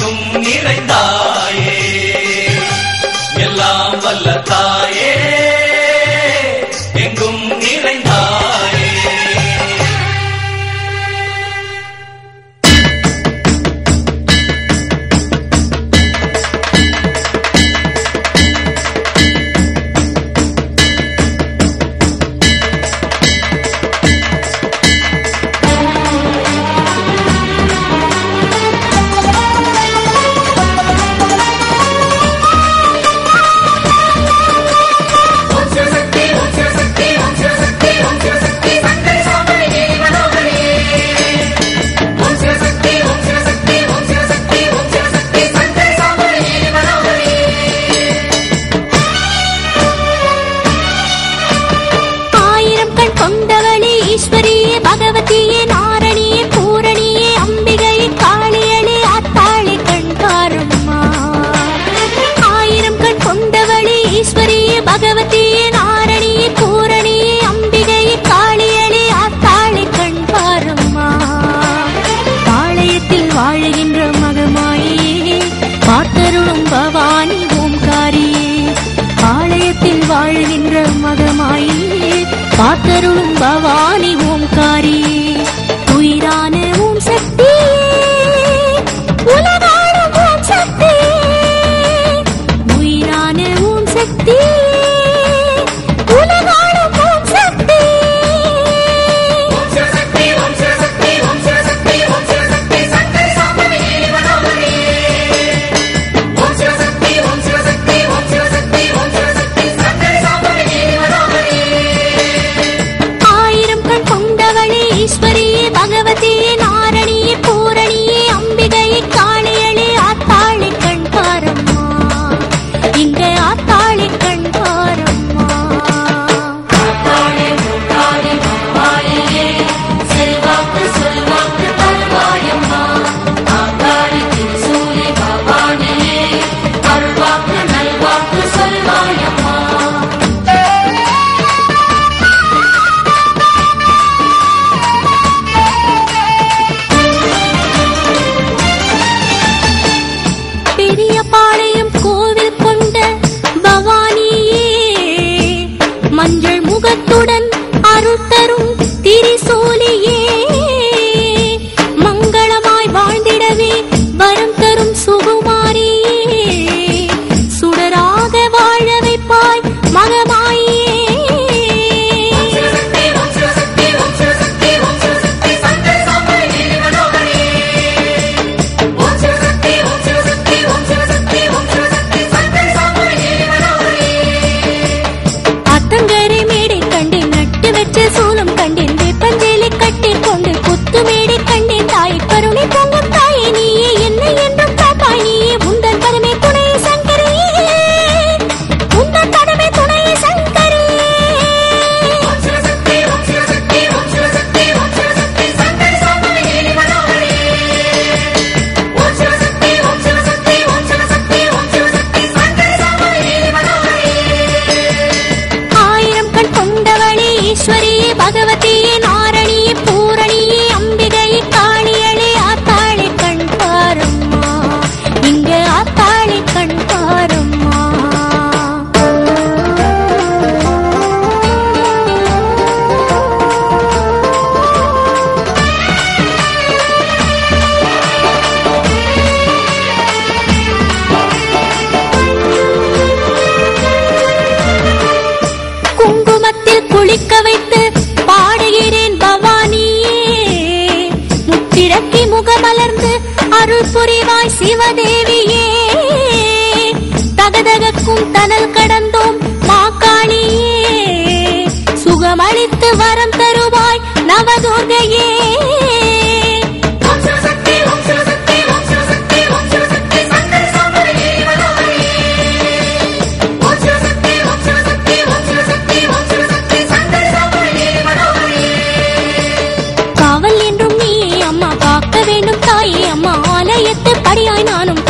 எங்கும் நிறைந்தாயே எல்லாம் வல்ல தாயே எங்கும் நிறைந்தாயே. காத்தருளும் பவானி ஓம்காரி உயிரான ஓம் சக்தி உலகாளும் ஓம் சக்தி உயிரான ஓம் சக்தி உலகாளும் ஓம் சக்தி. ஓம் சக்தி ஓம் சக்தி ஓம் சக்தி ஓம் சக்தி சங்கரி சாம்பவி மனோகரி. ஓம் சக்தி ஓம் சக்தி ஓம் சக்தி ஓம் சக்தி சங்கரி சாம்பவி மனோகரி. ஈஸ்வரியே பகவதியே நாரணியே பூரணியே அம்பிகையே காளியளே ஆத்தாளி கண்பாரம்மா இங்க ஆத்தாளி கண்பாரம்மா. ஆத்தாளி மூத்தாளி மாமாயே செல்வாக்கு சொல்வாக்கு தருவாயம்மா ஆத்தாளி திருசூலி பவானியே அருள்வாக்கு நல்வாக்கு சொல்வாயம்மா. பாளையம் கோவில் கொண்ட பவானியே மஞ்சள் முகத்துடன் அருள் தரும் திரிசூலியே மங்களமாய் வாழ்ந்திடவே வரம் தரும் சுகுமாரியே சுடராக வாழ வைப்பாய் மகமாயே. சூலம் கண்டேன் வேப்பஞ்சேலை கட்டி கொண்டு குத்து மேடை கண்டேன் தாய் கருணை பொங்கும் தாயே நீயே என்னை என்றும் காப்பாய் நீயே உந்தன் பதமே துணையே சங்கரியே உந்தன் பதமே துணையே சங்கரியே. ஓம் சிவசக்தி ஓம் சிவசக்தி ஓம் சிவசக்தி ஓம் சிவசக்தி சங்கரி சாம்பவி மனோகரி. ஓம் சிவசக்தி ஓம் சிவசக்தி ஓம் சிவசக்தி ஓம் சிவசக்தி சங்கரி சாம்பவி மனோகரி. ஆயிரம் கண் கொண்டவளே ஈஸ்வரியே பகவதியே நாரணியே பூரணியே அம்பிகையே காளியளே ஆத்தாளி கண்பாரம்மா இங்க ஆத்தாளி கண்பாரம்மா. குங்குமத்தில் குளிக்க வைத்து பாடுகிறேன் பவானியே முத்திரக்கி முகமலர்ந்து அருள் புரிவாய் சிவதேவியே தகதகக்கும் தனல் கடந்தோம் மாகாளியே சுகமளித்து வரம் தருவாய் நவதுர்கையே. காவல் என்றும் நீ அம்மா காக்க வேண்டும் தாயே அம்மா ஆலயத்து படியாய் நானும்